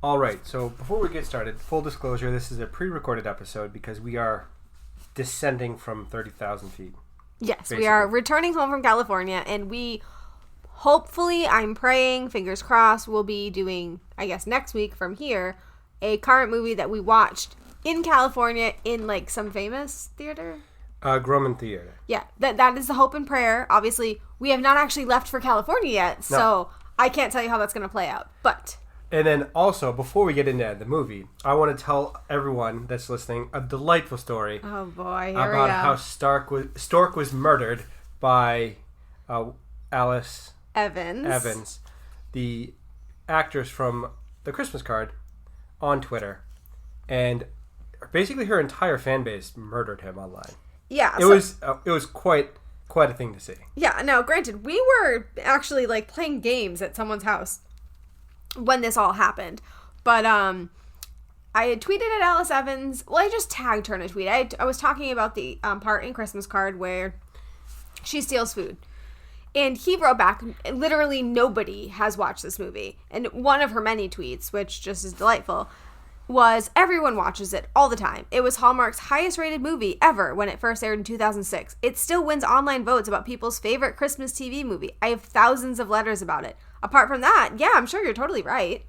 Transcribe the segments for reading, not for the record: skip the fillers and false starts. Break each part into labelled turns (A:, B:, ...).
A: All right, so before we get started, full disclosure, this is a pre-recorded episode because we are descending from 30,000 feet.
B: Yes,
A: basically.
B: We are returning home from California, and we hopefully, I'm praying, fingers crossed, we'll be doing, I guess next week from here, a current movie that we watched in California in like some famous theater.
A: Grumman Theater.
B: Yeah, that is the hope and prayer. Obviously, we have not actually left for California yet, so I can't tell you how that's going to play out, but...
A: And then also, before we get into the movie, I want to tell everyone that's listening a delightful story.
B: Oh boy, here
A: about
B: we go.
A: how Stork was murdered by Alice Evans, the actress from The Christmas Card, on Twitter, and basically her entire fan base murdered him online.
B: Yeah,
A: it was quite a thing to see.
B: Yeah, no, granted, we were actually like playing games at someone's house when this all happened, but I had tweeted at Alice Evans. Well, I just tagged her in a tweet. I was talking about the part in Christmas Card where she steals food, and he wrote back, literally nobody has watched this movie, and one of her many tweets, which just is delightful, was everyone watches it all the time. It was Hallmark's highest rated movie ever when it first aired in 2006. It still wins online votes about people's favorite Christmas TV movie. I have thousands of letters about it. Apart from that, yeah, I'm sure you're totally right.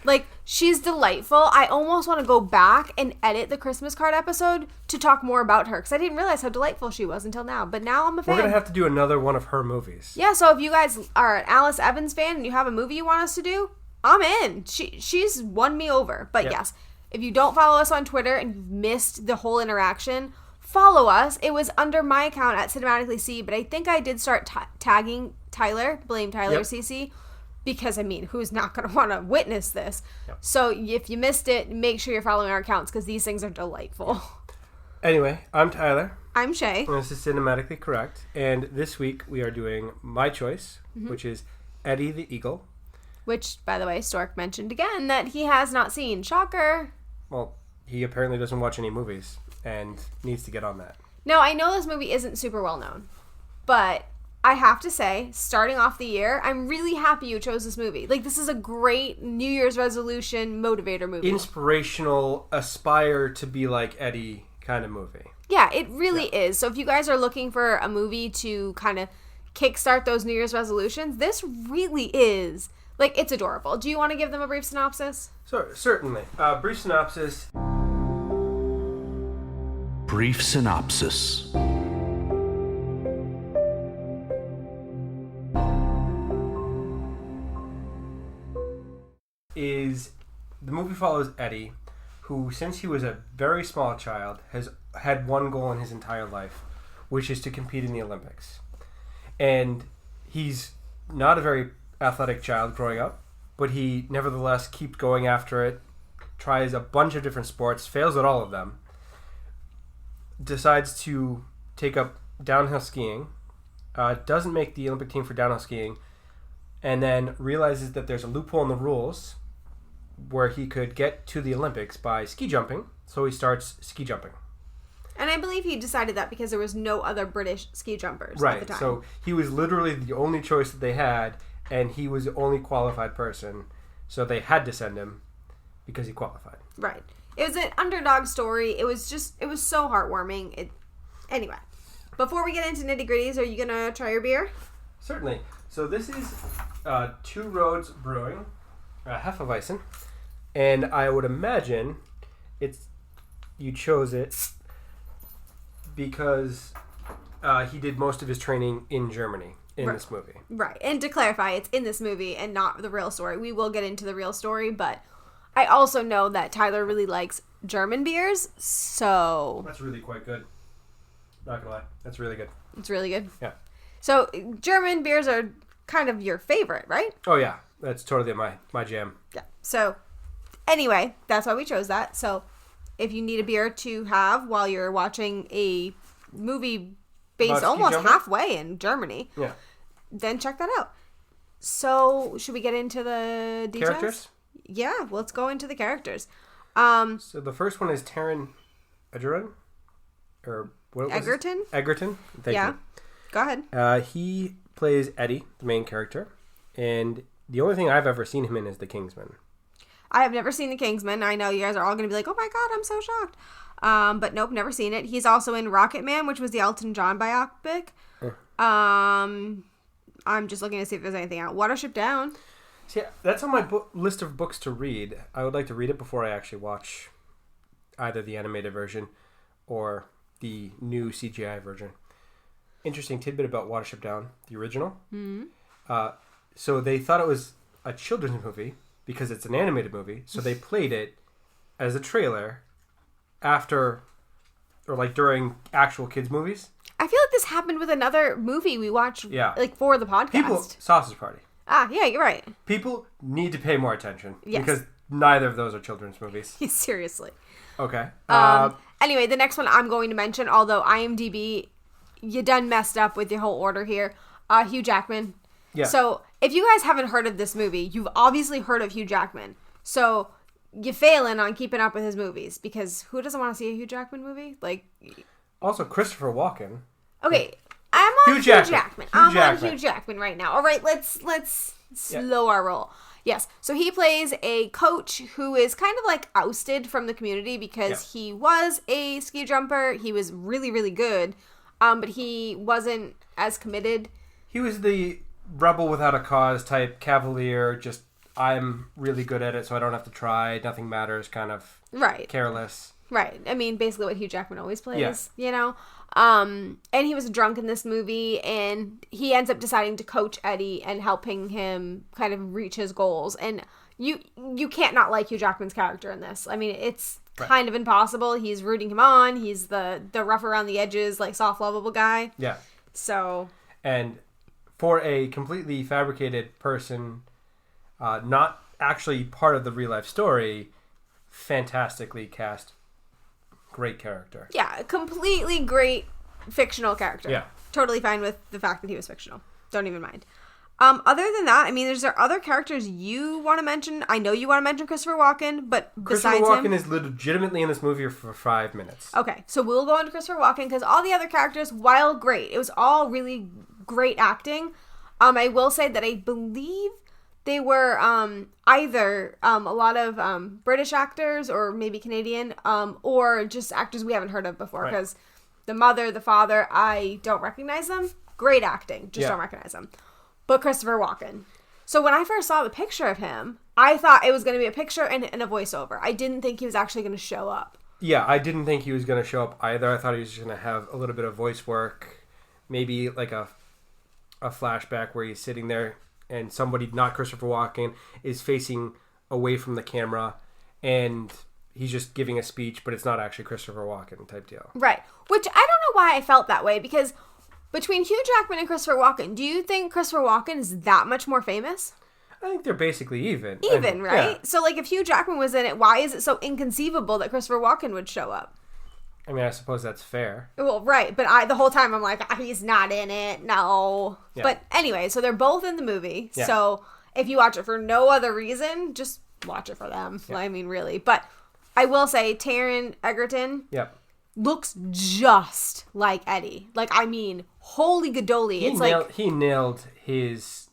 B: Like, she's delightful. I almost want to go back and edit the Christmas Card episode to talk more about her, because I didn't realize how delightful she was until now. But now I'm a fan.
A: We're going to have to do another one of her movies.
B: Yeah, so if you guys are an Alice Evans fan and you have a movie you want us to do, I'm in. She's won me over. But yes, if you don't follow us on Twitter and you've missed the whole interaction, follow us. It was under my account at Cinematically, but I think I did start tagging Tyler, blame Tyler CC, because, I mean, who's not going to want to witness this? Yep. So if you missed it, make sure you're following our accounts, because these things are delightful.
A: Anyway, I'm Tyler.
B: I'm Shay.
A: And this is Cinematically Correct. And this week we are doing my choice, which is Eddie the Eagle.
B: Which, by the way, Stork mentioned again that he has not seen. Shocker.
A: Well, he apparently doesn't watch any movies and needs to get on that.
B: No, I know this movie isn't super well known, but I have to say, starting off the year, I'm really happy you chose this movie. Like, this is a great New Year's resolution motivator movie.
A: Inspirational, aspire to be like Eddie kind of movie.
B: Yeah, it really is. So if you guys are looking for a movie to kind of kickstart those New Year's resolutions, this really is... Like, it's adorable. Do you want to give them a brief synopsis?
A: Certainly. Brief synopsis.
C: Brief synopsis.
A: Is the movie follows Eddie, who, since he was a very small child, has had one goal in his entire life, which is to compete in the Olympics. And he's not a very athletic child growing up, but he nevertheless keeps going after it, tries a bunch of different sports, fails at all of them, decides to take up downhill skiing, doesn't make the Olympic team for downhill skiing, and then realizes that there's a loophole in the rules where he could get to the Olympics by ski jumping, so he starts ski jumping.
B: And I believe he decided that because there was no other British ski jumpers at the time.
A: So he was literally the only choice that they had, and he was the only qualified person, so they had to send him because he qualified.
B: Right. It was an underdog story. It was so heartwarming. Anyway, before we get into nitty-gritties, are you going to try your beer?
A: Certainly. So this is Two Roads Brewing, Hefeweizen, and I would imagine you chose it because he did most of his training in Germany. In this movie.
B: Right. And to clarify, it's in this movie and not the real story. We will get into the real story, but I also know that Tyler really likes German beers, so...
A: That's really quite good. Not gonna lie. That's really good.
B: It's really good?
A: Yeah.
B: So, German beers are kind of your favorite, right?
A: Oh, yeah. That's totally my jam.
B: Yeah. So, anyway, that's why we chose that. So, if you need a beer to have while you're watching a movie based almost halfway in Germany, then check that out. So, should we get into the details?
A: Characters?
B: Yeah, let's go into the characters.
A: So the first one is Taron Egerton? Or what was
B: Egerton?
A: It? Egerton. Thank you.
B: Go ahead.
A: He plays Eddie, the main character, and the only thing I've ever seen him in is The Kingsman.
B: I have never seen The Kingsman. I know you guys are all going to be like, oh my God, I'm so shocked. But nope, never seen it. He's also in Rocket Man, which was the Elton John biopic. I'm just looking to see if there's anything out. Watership Down.
A: See, that's on my list of books to read. I would like to read it before I actually watch either the animated version or the new CGI version. Interesting tidbit about Watership Down, the original. Mm-hmm. So they thought it was a children's movie because it's an animated movie. So they played it as a trailer after or like during actual kids' movies.
B: I feel like this happened with another movie we watched like for the podcast.
A: Sausage Party.
B: Ah, yeah, you're right.
A: People need to pay more attention.
B: Yes.
A: Because neither of those are children's movies.
B: Seriously.
A: Okay.
B: Anyway, the next one I'm going to mention, although IMDb, you done messed up with your whole order here. Hugh Jackman.
A: Yeah.
B: So, if you guys haven't heard of this movie, you've obviously heard of Hugh Jackman. So, you're failing on keeping up with his movies. Because who doesn't want to see a Hugh Jackman movie? Like...
A: Also, Christopher Walken.
B: Okay, I'm on Hugh Jackman. I'm on Hugh Jackman right now. All right, let's slow our roll. Yes, so he plays a coach who is kind of like ousted from the community because he was a ski jumper. He was really, really good, but he wasn't as committed.
A: He was the rebel without a cause type cavalier, just I'm really good at it so I don't have to try, nothing matters, kind of careless.
B: Right. I mean, basically what Hugh Jackman always plays, you know? And he was drunk in this movie, and he ends up deciding to coach Eddie and helping him kind of reach his goals. And you can't not like Hugh Jackman's character in this. I mean, it's kind of impossible. He's rooting him on. He's the rough around the edges, like soft, lovable guy. Yeah. So. And
A: for a completely fabricated person, not actually part of the real life story, fantastically cast. Great character.
B: Yeah, completely great fictional character. Yeah. Totally fine with the fact that he was fictional. Don't even mind. Other than that, I mean, is there other characters you want to mention? I know you want to mention Christopher Walken, but besides
A: Christopher Walken is legitimately in this movie for 5 minutes.
B: Okay, so we'll go into Christopher Walken because all the other characters, while great, it was all really great acting. I will say that I believe they were either a lot of British actors or maybe Canadian or just actors we haven't heard of before because the mother, the father, I don't recognize them. Great acting. Just don't recognize them. But Christopher Walken. So when I first saw the picture of him, I thought it was going to be a picture and a voiceover. I didn't think he was actually going to show up.
A: Yeah, I didn't think he was going to show up either. I thought he was just going to have a little bit of voice work. Maybe like a flashback where he's sitting there and somebody, not Christopher Walken, is facing away from the camera, and he's just giving a speech, but it's not actually Christopher Walken type deal.
B: Right. Which I don't know why I felt that way, because between Hugh Jackman and Christopher Walken, do you think Christopher Walken is that much more famous?
A: I think they're basically even.
B: Even, right? Yeah. So, like, if Hugh Jackman was in it, why is it so inconceivable that Christopher Walken would show up?
A: I mean, I suppose that's fair.
B: Well, right. But the whole time I'm like, he's not in it. No. Yeah. But anyway, so they're both in the movie. Yeah. So if you watch it for no other reason, just watch it for them. Yeah. I mean, really. But I will say Taron Egerton looks just like Eddie. Like, I mean, holy gadoli.
A: He nailed his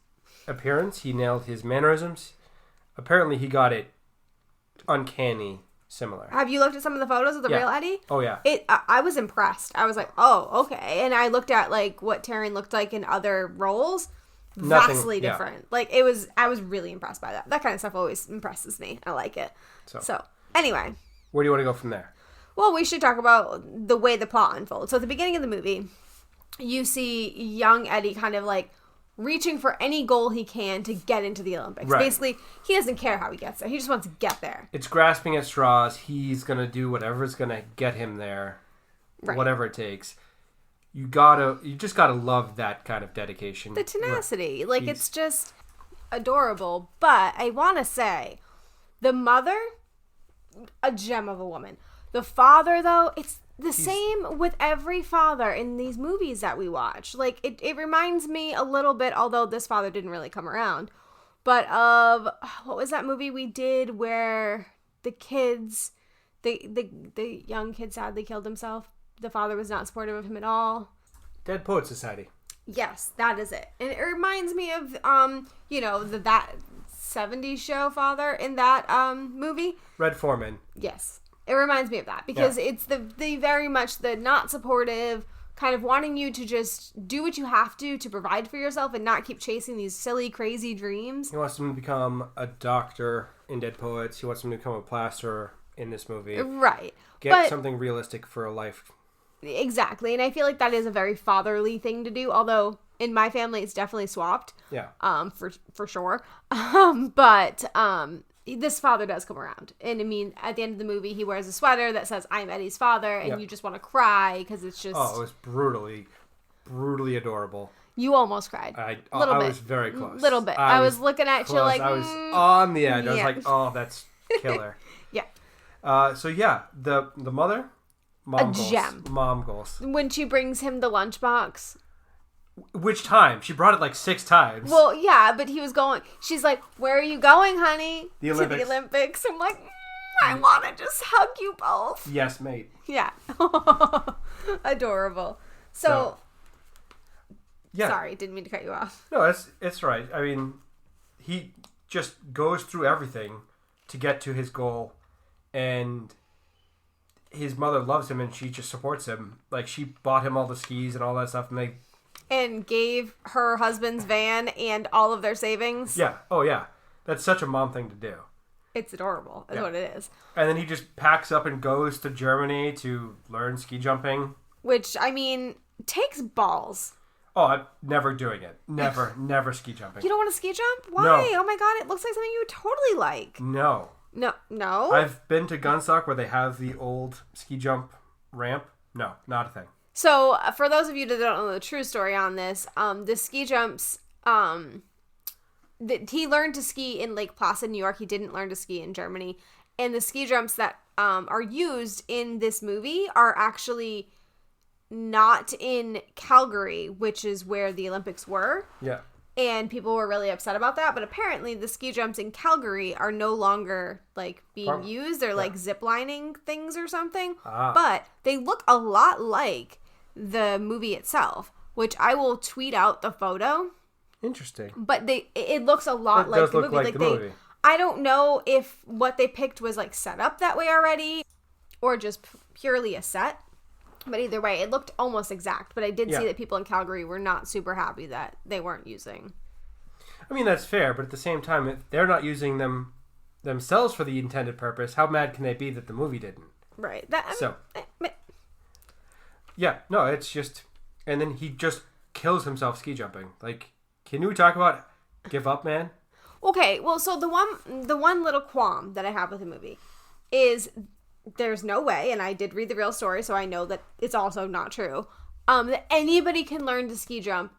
A: appearance. He nailed his mannerisms. Apparently, he got it uncanny. Similar.
B: Have you looked at some of the photos of the real Eddie?
A: Oh, yeah.
B: I was impressed. I was like, oh, okay. And I looked at, like, what Taron looked like in other roles. Vastly different. Like, I was really impressed by that. That kind of stuff always impresses me. I like it. So, anyway.
A: Where do you want to go from there?
B: Well, we should talk about the way the plot unfolds. So, at the beginning of the movie, you see young Eddie kind of, like, reaching for any goal he can to get into the Olympics. Right. Basically, he doesn't care how he gets there. He just wants to get there.
A: It's grasping at straws. He's going to do whatever's going to get him there. Right. Whatever it takes. You just gotta love that kind of dedication.
B: The tenacity. Like, it's just adorable. But I want to say, the mother, a gem of a woman. The father, though, it's the same with every father in these movies that we watch. Like, it reminds me a little bit, although this father didn't really come around, but of, what was that movie we did where the kids, the young kid sadly killed himself? The father was not supportive of him at all.
A: Dead Poets Society.
B: Yes, that is it. And it reminds me of, that 70s show father in that movie.
A: Red Foreman.
B: Yes. It reminds me of that because it's the very much the not supportive, kind of wanting you to just do what you have to provide for yourself and not keep chasing these silly, crazy dreams.
A: He wants him to become a doctor in Dead Poets. He wants him to become a plasterer in this movie.
B: Right.
A: Get something realistic for a life.
B: Exactly. And I feel like that is a very fatherly thing to do, although in my family it's definitely swapped.
A: Yeah.
B: For sure. But this father does come around. And I mean, at the end of the movie, he wears a sweater that says, "I'm Eddie's father," and you just want to cry because it's just...
A: Oh, it was brutally adorable.
B: You almost cried.
A: I
B: bit.
A: was very close.
B: Little bit. I was looking at
A: close.
B: you like...
A: I was on the edge. I was like, oh, that's killer.
B: Yeah.
A: So yeah, the mother... Mom goals.
B: Gem.
A: Mom goals.
B: When she brings him the lunchbox...
A: Which time? She brought it like 6 times.
B: Well, yeah, but he was going... She's like, "Where are you going, honey?"
A: The Olympics.
B: To the Olympics. I'm like, I want to just hug you both.
A: Yes, mate.
B: Yeah. Adorable. So
A: yeah.
B: Sorry, didn't mean to cut you off.
A: No, it's right. I mean, he just goes through everything to get to his goal, and his mother loves him, and she just supports him. Like, she bought him all the skis and all that stuff,
B: and gave her husband's van and all of their savings.
A: Yeah. Oh, yeah. That's such a mom thing to do.
B: It's adorable, is what it is.
A: And then he just packs up and goes to Germany to learn ski jumping.
B: Which, I mean, takes balls.
A: Oh, I'm never doing it. Never ski jumping.
B: You don't want to ski jump? Why?
A: No.
B: Oh my god, it looks like something you would totally like.
A: No.
B: No?
A: I've been to Gunstock where they have the old ski jump ramp. No, not a thing.
B: So, for those of you that don't know the true story on this, the ski jumps, he learned to ski in Lake Placid, New York. He didn't learn to ski in Germany. And the ski jumps that are used in this movie are actually not in Calgary, which is where the Olympics were.
A: Yeah.
B: And people were really upset about that. But apparently the ski jumps in Calgary are no longer, like, being used. They're, like, zip-lining things or something. But they look a lot like the movie itself, which I will tweet out the photo.
A: Interesting.
B: But it looks a lot like the movie.
A: Like the movie.
B: I don't know if what they picked was, like, set up that way already or just purely a set. But either way, it looked almost exact. But I did see that people in Calgary were not super happy that they weren't using.
A: I mean, that's fair. But at the same time, if they're not using them themselves for the intended purpose, how mad can they be that the movie didn't?
B: Right.
A: Yeah. No, it's just... And then he just kills himself ski jumping. Like, can we talk about give up, man?
B: Okay, well, so the one little qualm that I have with the movie is there's no way, and I did read the real story, so I know that it's also not true, that anybody can learn to ski jump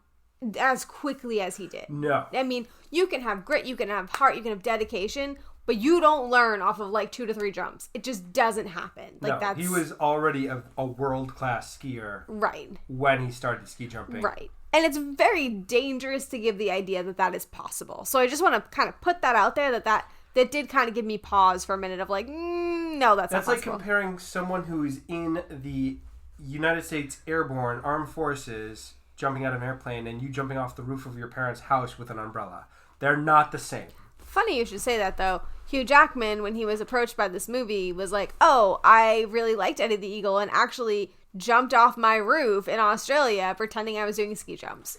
B: as quickly as he did.
A: No.
B: I mean, you can have grit, you can have heart, you can have dedication, but you don't learn off of like 2 to 3 jumps. It just doesn't happen. Like,
A: no, he was already a world-class skier.
B: Right.
A: When he started ski jumping.
B: Right. And it's very dangerous to give the idea that that is possible. So I just want to kind of put that out there that did kind of give me pause for a minute of like, no, that's not possible. That's like
A: comparing someone who is in the United States Airborne Armed Forces jumping out of an airplane and you jumping off the roof of your parents' house with an umbrella. They're not the same.
B: Funny you should say that, though. Hugh Jackman, when he was approached by this movie, was like, "Oh, I really liked Eddie the Eagle and actually jumped off my roof in Australia pretending I was doing ski jumps."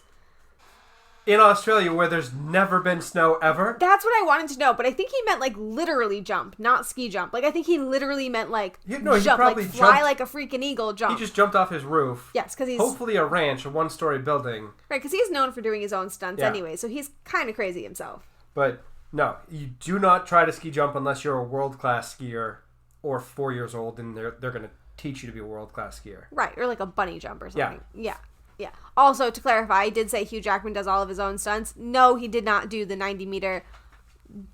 A: In Australia, where there's never been snow ever?
B: That's what I wanted to know, but I think he meant, like, literally jump, not ski jump. Like, I think he literally meant, like, jump, like, fly like a freaking eagle jump.
A: He just jumped off his roof.
B: Yes, because he's...
A: Hopefully a ranch, a 1-story building.
B: Right, because he's known for doing his own stunts anyway, so he's kind of crazy himself.
A: But... no, you do not try to ski jump unless you're a world-class skier or 4 years old, and they're going to teach you to be a world-class skier.
B: Right, or like a bunny jump or something. Yeah. Also, to clarify, I did say Hugh Jackman does all of his own stunts. No, he did not do the 90-meter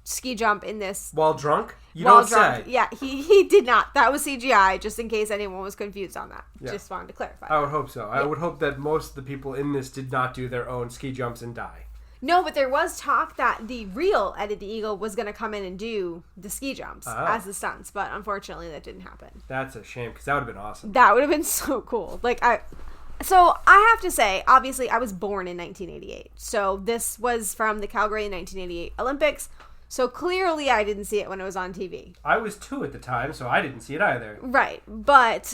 B: ski jump in this.
A: While drunk? You don't say.
B: Yeah, he did not. That was CGI, just in case anyone was confused on that. Yeah. Just wanted to clarify.
A: I would hope so. Yeah. I would hope that most of the people in this did not do their own ski jumps and die.
B: No, but there was talk that the real Eddie the Eagle was going to come in and do the ski jumps as the stunts, but unfortunately that didn't happen.
A: That's a shame, because that would have been awesome.
B: That would have been so cool. So I have to say, obviously, I was born in 1988, so this was from the Calgary 1988 Olympics, So clearly I didn't see it when it was on TV.
A: I was 2 at the time, so I didn't see it either.
B: Right. But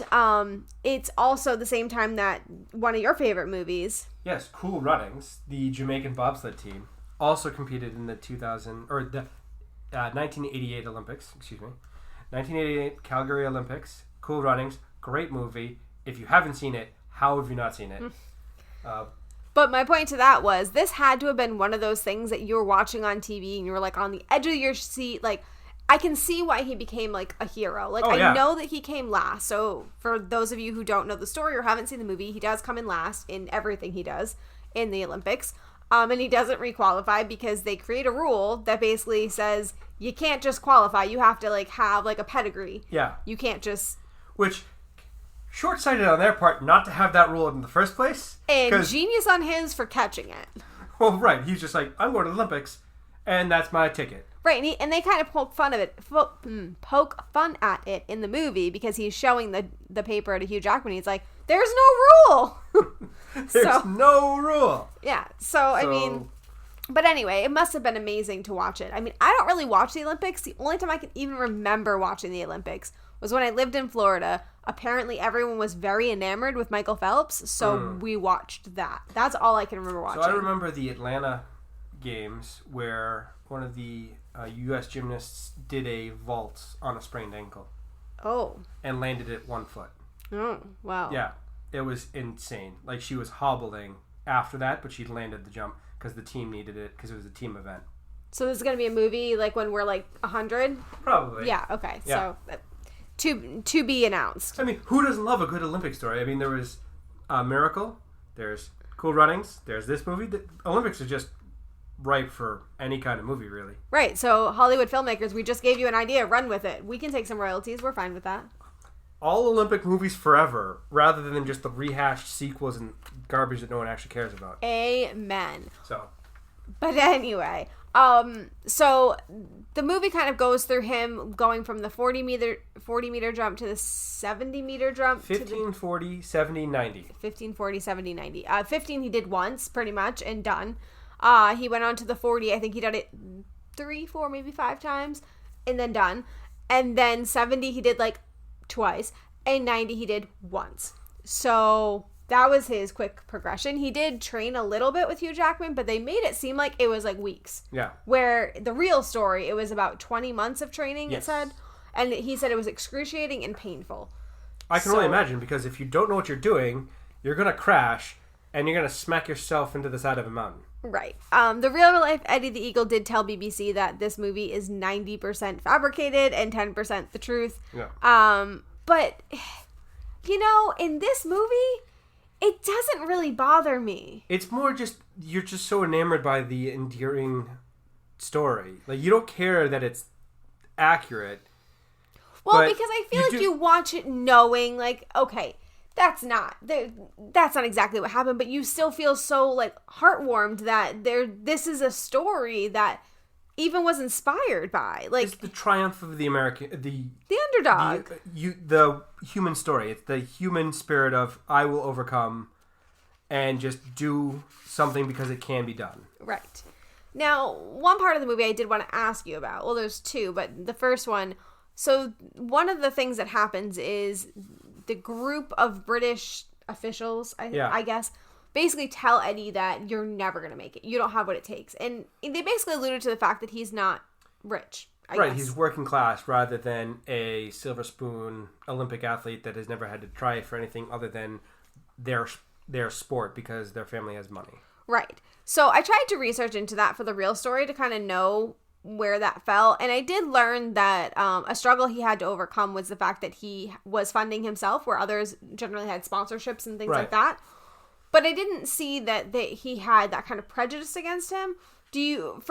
B: it's also the same time that one of your favorite movies.
A: Yes, Cool Runnings, the Jamaican bobsled team, also competed in the 1988 Olympics. Excuse me, 1988 Calgary Olympics. Cool Runnings, great movie. If you haven't seen it, how have you not seen it?
B: But my point to that was this had to have been one of those things that you were watching on TV and you were like on the edge of your seat. Like, I can see why he became like a hero. Like, I know that he came last. So for those of you who don't know the story or haven't seen the movie, he does come in last in everything he does in the Olympics. And he doesn't requalify because they create a rule that basically says you can't just qualify. You have to like have like a pedigree.
A: Yeah.
B: You can't just...
A: Which, short-sighted on their part not to have that rule in the first place.
B: And genius on his for catching it.
A: Well, right. He's just like, I'm going to the Olympics, and that's my ticket.
B: Right, and they kind of poke fun at it in the movie because he's showing the paper to Hugh Jackman. He's like, "There's no rule."
A: There's no rule.
B: Yeah. So I mean, but anyway, it must have been amazing to watch it. I mean, I don't really watch the Olympics. The only time I can even remember watching the Olympics was when I lived in Florida. Apparently, everyone was very enamored with Michael Phelps, so we watched that. That's all I can remember watching.
A: So I remember the Atlanta Games where one of the U.S. gymnasts did a vault on a sprained ankle.
B: Oh.
A: And landed it 1 foot.
B: Oh, wow.
A: Yeah, it was insane. Like, she was hobbling after that, but she landed the jump because the team needed it because it was a team event.
B: So this is going to be a movie like when we're like 100?
A: Probably.
B: Yeah, okay.
A: Yeah.
B: So to be announced.
A: I mean, who doesn't love a good Olympic story? I mean, there was Miracle, there's Cool Runnings, there's this movie. The Olympics are just ripe for any kind of movie, really.
B: Right. So Hollywood filmmakers, we just gave you an idea. Run with it. We can take some royalties. We're fine with that.
A: All Olympic movies forever, rather than just the rehashed sequels and garbage that no one actually cares about.
B: Amen.
A: So.
B: But anyway, so the movie kind of goes through him going from the 40 meter jump to the 70 meter jump.
A: 15, 40, 70, 90.
B: 15, 40, 70, 90. 15 he did once, pretty much, and done. He went on to the 40. I think he did it 3, 4, maybe 5 times, and then done. And then 70 he did like twice, and 90 he did once. So that was his quick progression. He did train a little bit with Hugh Jackman, but they made it seem like it was like weeks.
A: Yeah.
B: Where the real story, it was about 20 months of training,
A: yes.
B: It said. And he said it was excruciating and painful.
A: I can only imagine, because if you don't know what you're doing, you're going to crash, and you're going to smack yourself into the side of a mountain.
B: Right. The real-life Eddie the Eagle did tell BBC that this movie is 90% fabricated and 10% the truth.
A: Yeah.
B: But, you know, in this movie, it doesn't really bother me.
A: It's more just, you're just so enamored by the endearing story. Like, you don't care that it's accurate.
B: Well, because I feel like you watch it knowing, like, okay, that's not exactly what happened, but you still feel so, like, heartwarmed that this is a story that even was inspired by. Like,
A: it's the triumph of the American... The
B: underdog.
A: The human story. It's the human spirit of, I will overcome and just do something because it can be done.
B: Right. Now, one part of the movie I did want to ask you about. Well, there's two, but the first one... So, one of the things that happens is the group of British officials, I guess, basically tell Eddie that you're never going to make it. You don't have what it takes. And they basically alluded to the fact that he's not rich, I guess.
A: He's working class rather than a silver spoon Olympic athlete that has never had to try for anything other than their sport because their family has money. Right.
B: So, I tried to research into that for the real story to kind of know where that fell, and I did learn that a struggle he had to overcome was the fact that he was funding himself where others generally had sponsorships and things like that. But I didn't see that he had that kind of prejudice against him. Do you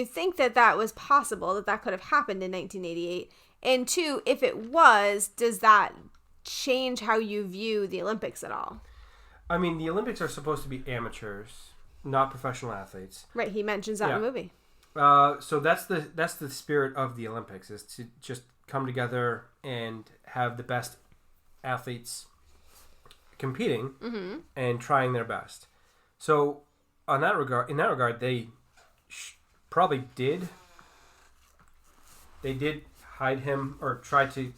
B: think that was possible, that could have happened in 1988? And two, if it was, does that change how you view the Olympics at all?
A: I mean, the Olympics are supposed to be amateurs, not professional athletes.
B: Right, he mentions that in the movie.
A: So that's the spirit of the Olympics, is to just come together and have the best athletes competing and trying their best. So in that regard, they probably did they did hide him or try to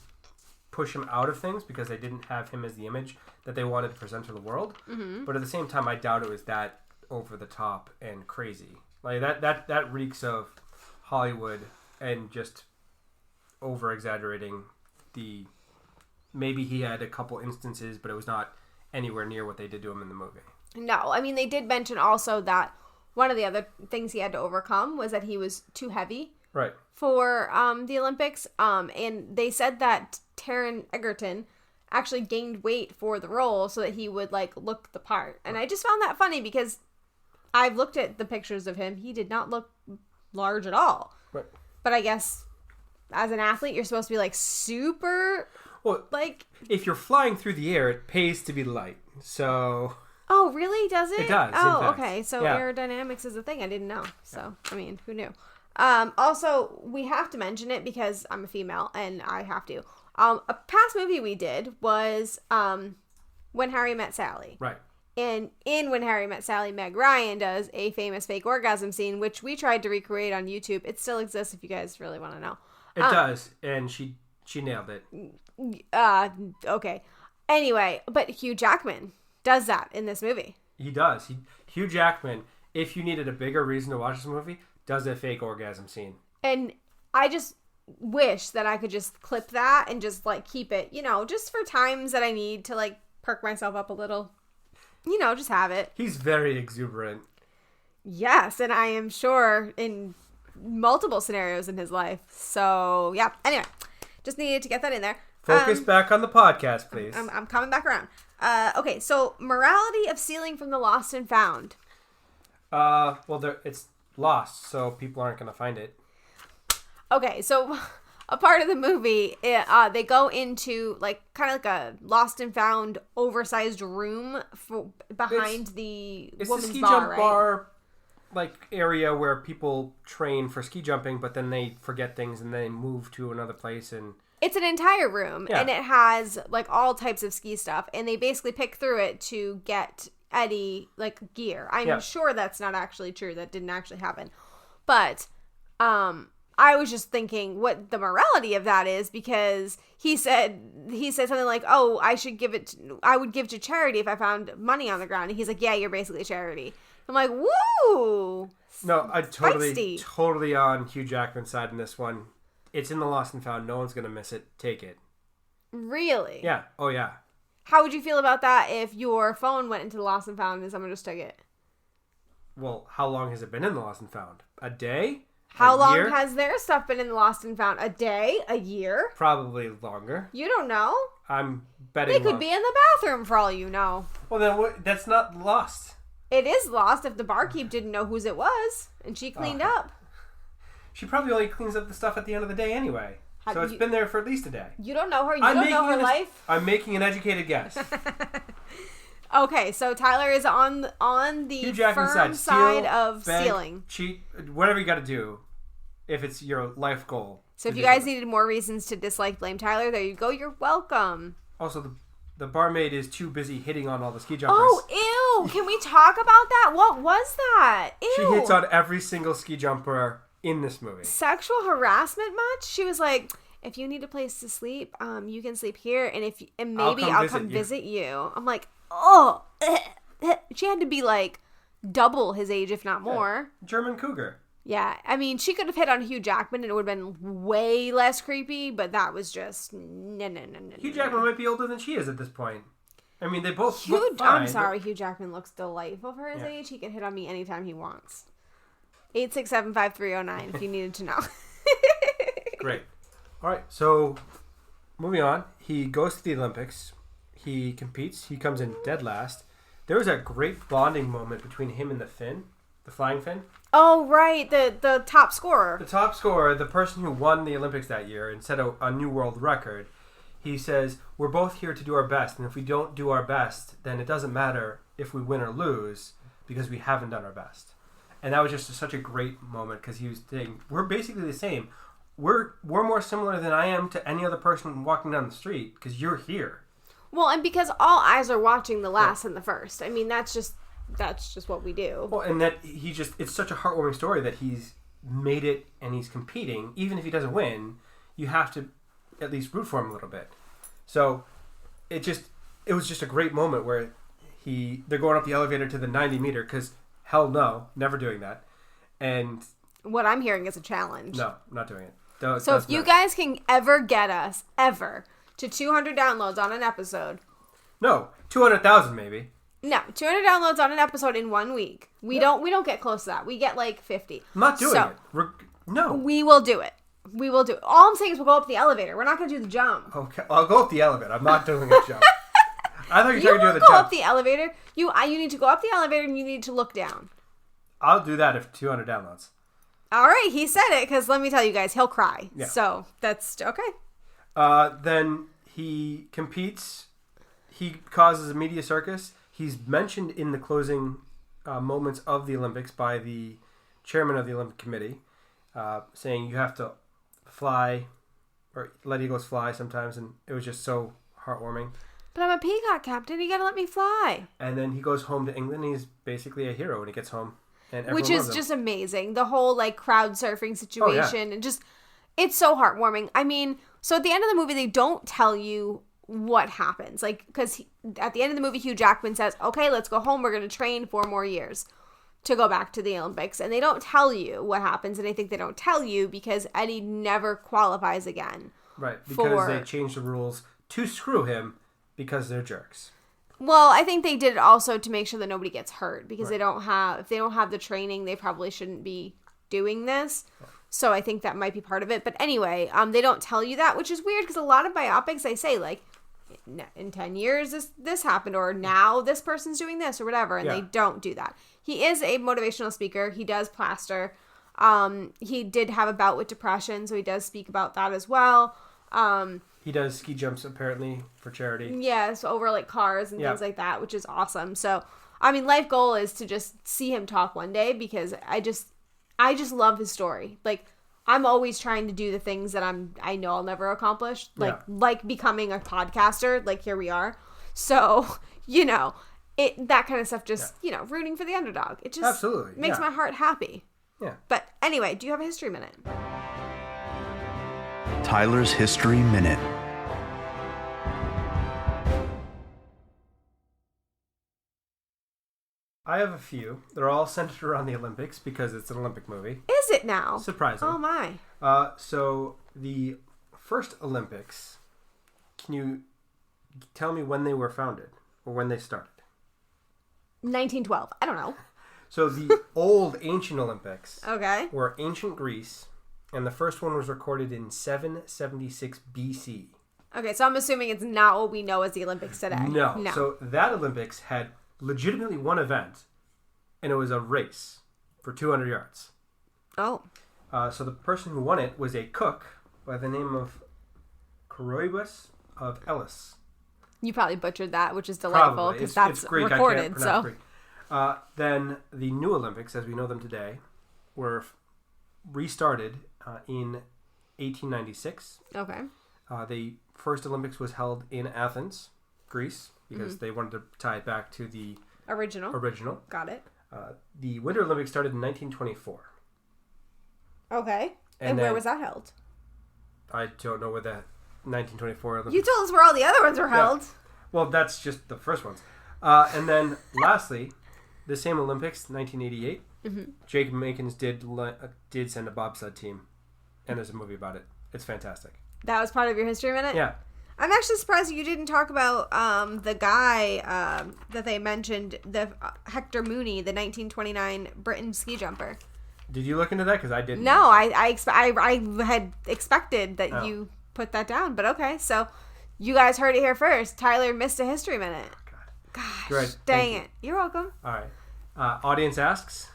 A: push him out of things because they didn't have him as the image that they wanted to present to the world. Mm-hmm. But at the same time, I doubt it was that over the top and crazy. Like that reeks of Hollywood and just over exaggerating the. Maybe he had a couple instances, but it was not anywhere near what they did to him in the movie.
B: No, I mean they did mention also that one of the other things he had to overcome was that he was too heavy.
A: Right.
B: For the Olympics, and they said that Taron Egerton actually gained weight for the role so that he would like look the part. And I just found that funny because I've looked at the pictures of him. He did not look large at all.
A: Right.
B: But I guess as an athlete, you're supposed to be like super.
A: Well,
B: like
A: if you're flying through the air, it pays to be light. So.
B: Oh, really? Does it?
A: It does.
B: Oh, okay. So aerodynamics is a thing. I didn't know. So I mean, who knew? Also, we have to mention it because I'm a female and I have to. A past movie we did was When Harry Met Sally.
A: Right.
B: And in When Harry Met Sally, Meg Ryan does a famous fake orgasm scene, which we tried to recreate on YouTube. It still exists if you guys really want to know.
A: It does, and she nailed it.
B: Okay. Anyway, but Hugh Jackman does that in this movie.
A: He does. Hugh Jackman, if you needed a bigger reason to watch this movie, does a fake orgasm scene.
B: And I just wish that I could just clip that and just like keep it, just for times that I need to like perk myself up a little. Just have it.
A: He's very exuberant.
B: Yes, and I am sure in multiple scenarios in his life. So, yeah. Anyway, just needed to get that in there.
A: Focus back on the podcast, please.
B: I'm coming back around. Okay, so morality of stealing from the lost and found.
A: Well, it's lost, so people aren't going to find it.
B: Okay, so a part of the movie, they go into like kind of like a lost and found oversized room behind the woman's
A: ski
B: bar,
A: jump
B: right?
A: bar, like area where people train for ski jumping, but then they forget things and they move to another place and.
B: It's an entire room, and it has like all types of ski stuff, and they basically pick through it to get Eddie like gear. I'm sure that's not actually true. That didn't actually happen, but I was just thinking what the morality of that is because he said something like, "Oh, I would give to charity if I found money on the ground." And he's like, "Yeah, you're basically charity." I'm like, "Woo!"
A: No, I totally on Hugh Jackman's side in this one. It's in the lost and found. No one's gonna miss it. Take it.
B: Really?
A: Yeah. Oh yeah.
B: How would you feel about that if your phone went into the lost and found and someone just took it?
A: Well, how long has it been in the lost and found? A day?
B: How long has their stuff been in the lost and found? A day? A year?
A: Probably longer.
B: You don't know.
A: I'm betting
B: they could be in the bathroom for all you know.
A: Well, then that's not lost.
B: It is lost if the barkeep didn't know whose it was and she cleaned up.
A: She probably only cleans up the stuff at the end of the day anyway. So it's been there for at least a day.
B: You don't know her. You don't know her life.
A: I'm making an educated guess.
B: Okay, so Tyler is on the firm side of stealing.
A: Cheat, whatever you got to do, if it's your life goal.
B: So if you guys needed more reasons to dislike Blame Tyler, there you go. You're welcome.
A: Also, the barmaid is too busy hitting on all the ski jumpers.
B: Oh, ew! Can we talk about that? What was that? Ew!
A: She hits on every single ski jumper in this movie.
B: Sexual harassment much? She was like, if you need a place to sleep, you can sleep here, and maybe I'll come visit you. I'm like, oh, she had to be like double his age, if not more.
A: German cougar.
B: Yeah, I mean, she could have hit on Hugh Jackman and it would have been way less creepy, but that was just no.
A: Hugh Jackman might be older than she is at this point. I mean, they both look fine.
B: I'm sorry, Hugh Jackman looks delightful for his age. He can hit on me anytime he wants. 867-5309 if you needed to know.
A: Great. All right, so moving on. He goes to the Olympics. He competes. He comes in dead last. There was a great bonding moment between him and the flying Finn.
B: Oh, right. The top scorer.
A: The top scorer, the person who won the Olympics that year and set a new world record. He says, we're both here to do our best, and if we don't do our best, then it doesn't matter if we win or lose because we haven't done our best. And that was just such a great moment because he was saying, we're basically the same. We're more similar than I am to any other person walking down the street because you're here.
B: Well, and because all eyes are watching the last and the first. I mean, that's just what we do.
A: Well, and that it's such a heartwarming story that he's made it and he's competing, even if he doesn't win, you have to at least root for him a little bit. So it was just a great moment where they're going up the elevator to the 90 meter because hell no, never doing that. And
B: what I'm hearing is a challenge.
A: No, I'm not doing it.
B: So if you guys can ever get us to 200 downloads on an episode.
A: No, 200,000 maybe.
B: No, 200 downloads on an episode in 1 week. We don't get close to that. We get like 50.
A: I'm not doing it. No.
B: We will do it. We will do it. All I'm saying is we'll go up the elevator. We're not going to do the jump.
A: Okay, I'll go up the elevator. I'm not doing a jump. I thought you were trying to do the
B: go
A: jump.
B: Up the elevator. You need to go up the elevator and you need to look down.
A: I'll do that if 200 downloads.
B: All right, he said it because let me tell you guys, he'll cry. Yeah. So that's okay.
A: Then he competes. He causes a media circus. He's mentioned in the closing moments of the Olympics by the chairman of the Olympic Committee, saying you have to fly or let eagles fly sometimes, and it was just so heartwarming.
B: But I'm a peacock captain. You gotta let me fly.
A: And then he goes home to England. And he's basically a hero when he gets home.
B: Which is just amazing. The whole like crowd surfing situation and just it's so heartwarming. I mean, so at the end of the movie they don't tell you what happens. Like cuz at the end of the movie Hugh Jackman says, "Okay, let's go home. We're going to train 4 more years to go back to the Olympics." And they don't tell you what happens, and I think they don't tell you because Eddie never qualifies again.
A: Right, because they changed the rules to screw him because they're jerks.
B: Well, I think they did it also to make sure that nobody gets hurt because if they don't have the training, they probably shouldn't be doing this. Yeah. So I think that might be part of it. But anyway, they don't tell you that, which is weird because a lot of biopics, they say like, in 10 years, this happened, or now this person's doing this or whatever. And they don't do that. He is a motivational speaker. He does plaster. He did have a bout with depression, so he does speak about that as well.
A: He does ski jumps, apparently, for charity.
B: Yes, over, like, cars and things like that, which is awesome. So, I mean, life goal is to just see him talk one day because I just love his story. Like, I'm always trying to do the things that I know I'll never accomplish. Like becoming a podcaster. Like, here we are. So, that kind of stuff just, rooting for the underdog. It just
A: absolutely
B: makes my heart happy.
A: Yeah.
B: But anyway, do you have a history minute?
C: Tyler's History Minute.
A: I have a few. They're all centered around the Olympics because it's an Olympic movie.
B: Is it now?
A: Surprising.
B: Oh my.
A: So the first Olympics, can you tell me when they were founded or when they started?
B: 1912. I don't know.
A: So the old ancient Olympics were ancient Greece, and the first one was recorded in 776 BC.
B: Okay, so I'm assuming it's not what we know as the Olympics today.
A: No. So that Olympics had legitimately one event, and it was a race for 200 yards.
B: Oh.
A: So the person who won it was a cook by the name of Coroebus of Elis.
B: You probably butchered that, which is delightful because that's
A: Greek.
B: recorded. So.
A: Greek. Then the new Olympics, as we know them today, were restarted in 1896.
B: Okay.
A: The first Olympics was held in Athens, Greece, because they wanted to tie it back to the original. Got it. The Winter Olympics started in 1924.
B: Okay. And where was that held?
A: I don't know where the 1924 Olympics...
B: You told us where all the other ones were held.
A: Yeah. Well, that's just the first ones. And then, lastly, the same Olympics, 1988, Jake Makins did send a bobsled team, and there's a movie about it. It's fantastic.
B: That was part of your history minute?
A: Yeah.
B: I'm actually surprised that you didn't talk about the guy that they mentioned, the Hector Mooney, the 1929 Britain ski jumper.
A: Did you look into that? Because I didn't.
B: No, I had expected that you put that down, but okay. So you guys heard it here first. Tyler missed a history minute.
A: Oh, God.
B: Gosh,
A: Good.
B: dang it. You're welcome.
A: All right. Audience asks.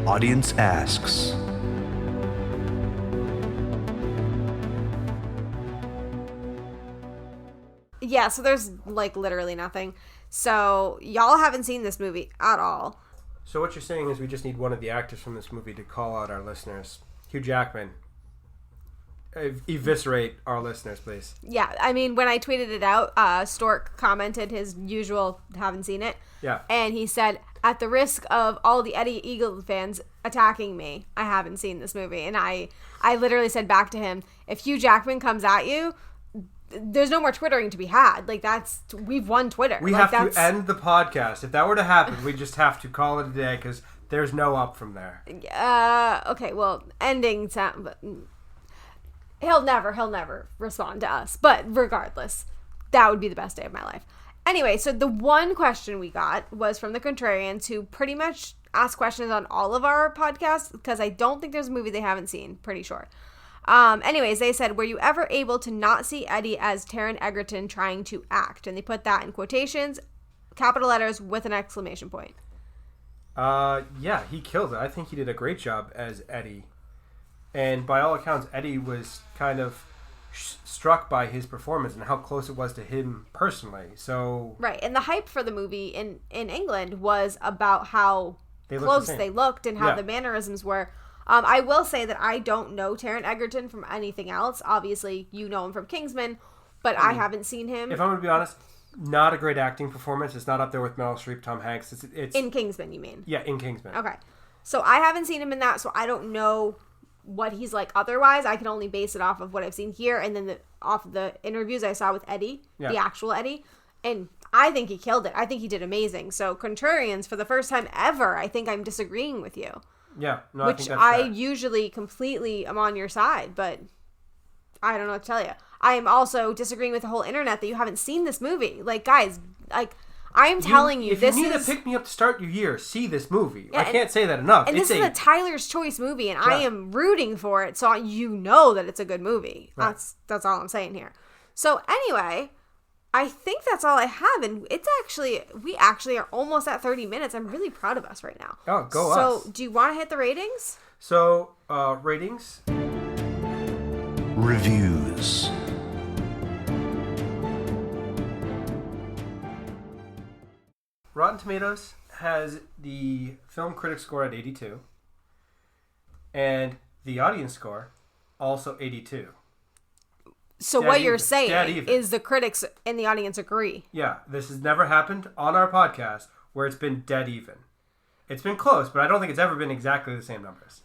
C: Audience asks.
B: Yeah, so there's like literally nothing. So y'all haven't seen this movie at all.
A: So what you're saying is we just need one of the actors from this movie to call out our listeners. Hugh Jackman. Eviscerate our listeners, please.
B: Yeah, I mean, when I tweeted it out, Stork commented his usual, haven't seen it.
A: Yeah.
B: And he said, at the risk of all the Eddie Eagle fans attacking me, I haven't seen this movie. And I literally said back to him, if Hugh Jackman comes at you, there's no more Twittering to be had. Like, we've won Twitter.
A: We have to end the podcast. If that were to happen, we just have to call it a day because there's no up from there.
B: Okay, well, ending sound, but he'll never respond to us. But regardless, that would be the best day of my life. Anyway, so the one question we got was from the Contrarians, who pretty much ask questions on all of our podcasts because I don't think there's a movie they haven't seen. Pretty sure. Anyways, they said, were you ever able to not see Eddie as Taron Egerton trying to act? And they put that in quotations, capital letters with an exclamation point.
A: Yeah, he killed it. I think he did a great job as Eddie. And by all accounts, Eddie was kind of struck by his performance and how close it was to him personally. So
B: right, and the hype for the movie in England was about how close they looked and how the mannerisms were. I will say that I don't know Taron Egerton from anything else. Obviously, you know him from Kingsman, but I haven't seen him.
A: If I'm going to be honest, not a great acting performance. It's not up there with Meryl Streep, Tom Hanks. It's
B: in Kingsman, you mean?
A: Yeah, in Kingsman.
B: Okay. So I haven't seen him in that, so I don't know what he's like otherwise. I can only base it off of what I've seen here and then off of the interviews I saw with Eddie, the actual Eddie. And I think he killed it. I think he did amazing. So, Contrarians, for the first time ever, I think I'm disagreeing with you.
A: Yeah. No,
B: which
A: I think that's
B: I
A: fair.
B: usually completely am on your side, but I don't know what to tell you. I am also disagreeing with the whole internet that you haven't seen this movie. Like, guys, like, I'm telling you,
A: if you need to pick me up to start your year, see this movie. Yeah, I can't say that enough.
B: And this is a Tyler's Choice movie, and I am rooting for it, so you know that it's a good movie. Right. That's all I'm saying here. So anyway, I think that's all I have, and we actually are almost at 30 minutes. I'm really proud of us right now.
A: Oh, go us.
B: So do you want to hit the ratings?
A: So, ratings.
C: Reviews.
A: Rotten Tomatoes has the film critic score at 82, and the audience score also 82.
B: So what you're saying is the critics and the audience agree.
A: Yeah, this has never happened on our podcast where it's been dead even. It's been close, but I don't think it's ever been exactly the same numbers.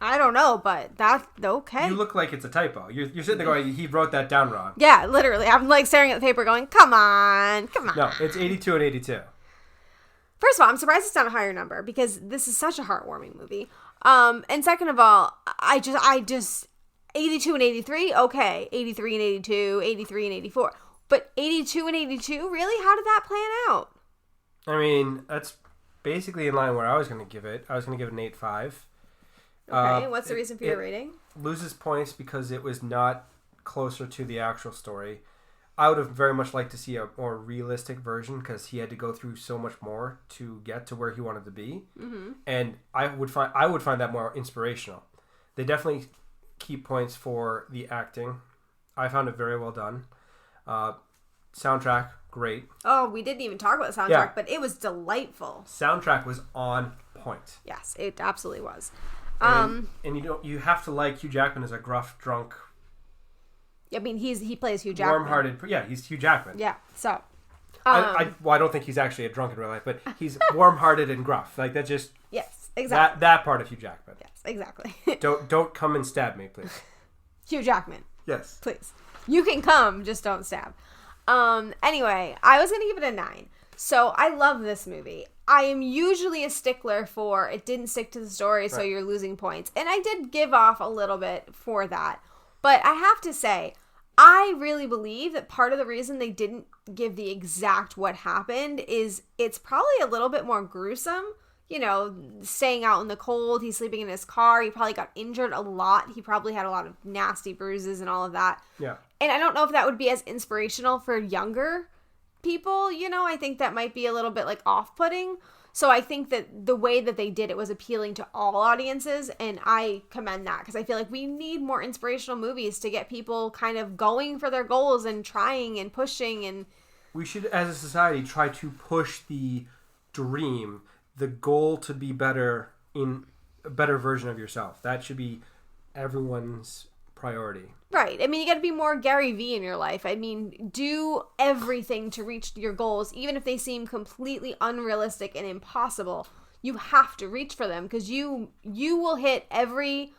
B: I don't know, but that's okay.
A: You look like it's a typo. You're sitting there going, he wrote that down wrong.
B: Yeah, literally. I'm like staring at the paper going, come on.
A: No, it's 82 and 82.
B: First of all, I'm surprised it's not a higher number because this is such a heartwarming movie. And second of all, I just 82 and 83, okay. 83 and 82, 83 and 84. But 82 and 82, really? How did that plan out?
A: I mean, that's basically in line where I was going to give it. I was going to give it an 8.5.
B: Okay, what's the reason for your rating?
A: Loses points because it was not closer to the actual story. I would have very much liked to see a more realistic version because he had to go through so much more to get to where he wanted to be. Mm-hmm. And I would find that more inspirational. They definitely keep points for the acting. I found it very well done. Soundtrack, great.
B: Oh, we didn't even talk about the soundtrack, but it was delightful.
A: Soundtrack was on point.
B: Yes, it absolutely was.
A: And you have to like Hugh Jackman as a gruff, drunk.
B: I mean, he plays Hugh Jackman.
A: Warm-hearted. Yeah, he's Hugh Jackman.
B: Yeah. So.
A: I don't think he's actually a drunk in real life, but he's warm-hearted and gruff. Like that's just.
B: Yes, exactly.
A: That part of Hugh Jackman.
B: Yes, exactly.
A: Don't come and stab me, please.
B: Hugh Jackman.
A: Yes.
B: Please. You can come, just don't stab. Anyway, I was gonna give it a 9. So I love this movie. I am usually a stickler for it didn't stick to the story, so you're losing points. And I did give off a little bit for that. But I have to say, I really believe that part of the reason they didn't give the exact what happened is it's probably a little bit more gruesome. You know, staying out in the cold, he's sleeping in his car, he probably got injured a lot. He probably had a lot of nasty bruises and all of that.
A: Yeah.
B: And I don't know if that would be as inspirational for younger people, you know, I think that might be a little bit like off-putting. So I think that the way that they did it was appealing to all audiences, and I commend that because I feel like we need more inspirational movies to get people kind of going for their goals and trying and pushing. And
A: we should, as a society, try to push the dream, the goal to be better in a better version of yourself. That should be everyone's priority.
B: Right. I mean, you got to be more Gary Vee in your life. I mean, do everything to reach your goals, even if they seem completely unrealistic and impossible. You have to reach for them because you will hit every...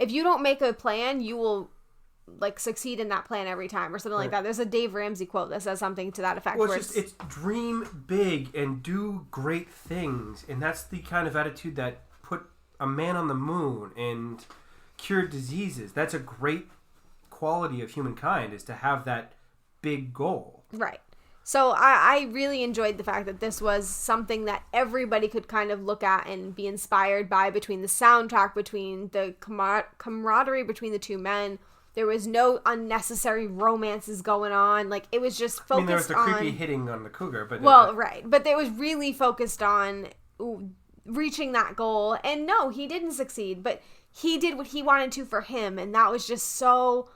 B: If you don't make a plan, you will like succeed in that plan every time or something like that. There's a Dave Ramsey quote that says something to that effect.
A: Well, it's dream big and do great things. And that's the kind of attitude that put a man on the moon and cured diseases. That's a great quality of humankind, is to have that big goal.
B: Right. So I really enjoyed the fact that this was something that everybody could kind of look at and be inspired by, between the soundtrack, between the camaraderie between the two men. There was no unnecessary romances going on. Like, it was just focused on... I mean,
A: there was the creepy hitting on the cougar, but...
B: Well, right. But it was really focused on reaching that goal. And no, he didn't succeed, but he did what he wanted to for him. And that was just so...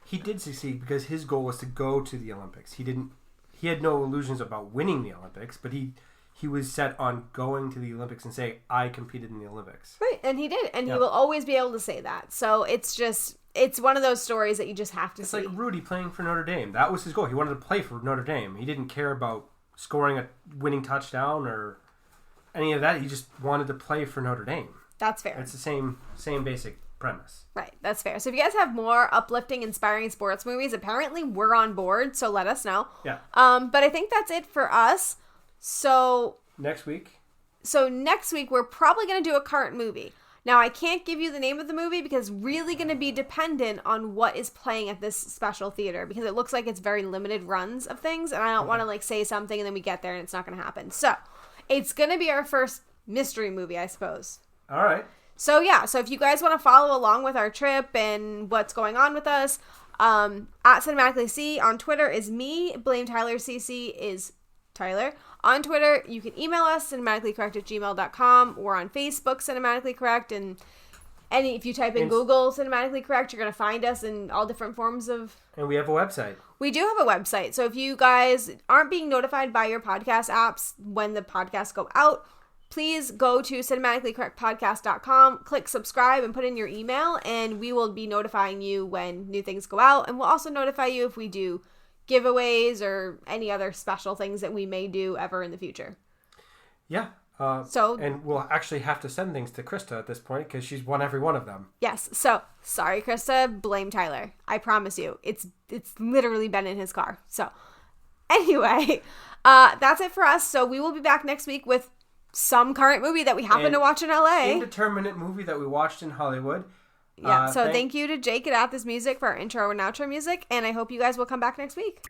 B: He
A: did succeed because his goal was to go to the Olympics. He had no illusions about winning the Olympics, but he was set on going to the Olympics and saying, I competed in the Olympics.
B: Right, and he did. And he will always be able to say that. So it's one of those stories that you just have to see.
A: It's like Rudy playing for Notre Dame. That was his goal. He wanted to play for Notre Dame. He didn't care about scoring a winning touchdown or any of that. He just wanted to play for Notre Dame.
B: That's fair.
A: It's the same basic premise.
B: Right, that's fair. So if you guys have more uplifting, inspiring sports movies, apparently we're on board, so let us know.
A: Yeah.
B: But I think that's it for us. So
A: next week
B: we're probably going to do a current movie. Now, I can't give you the name of the movie because it's really going to be dependent on what is playing at this special theater, because it looks like it's very limited runs of things, and I don't want to like say something and then we get there and it's not going to happen. So it's going to be our first mystery movie, I suppose.
A: All right.
B: So yeah, so if you guys want to follow along with our trip and what's going on with us, at Cinematically C on Twitter is me, Blame Tyler CC is Tyler. On Twitter, you can email us, cinematicallycorrect@gmail.com. We're on Facebook, Cinematically Correct, and if you type in Google Cinematically Correct, you're going to find us in all different forms of... And
A: we have a website.
B: We do have a website, so if you guys aren't being notified by your podcast apps when the podcasts go out, please go to cinematicallycorrectpodcast.com, click subscribe, and put in your email, and we will be notifying you when new things go out. And we'll also notify you if we do giveaways or any other special things that we may do ever in the future.
A: Yeah. And we'll actually have to send things to Krista at this point because she's won every one of them.
B: Yes. So, sorry, Krista. Blame Tyler. I promise you. It's literally been in his car. So, anyway, that's it for us. So, we will be back next week with some current movie that we happen to watch in LA.
A: Indeterminate movie that we watched in Hollywood.
B: Yeah, so thank you to Jake at This Music for our intro and outro music, and I hope you guys will come back next week.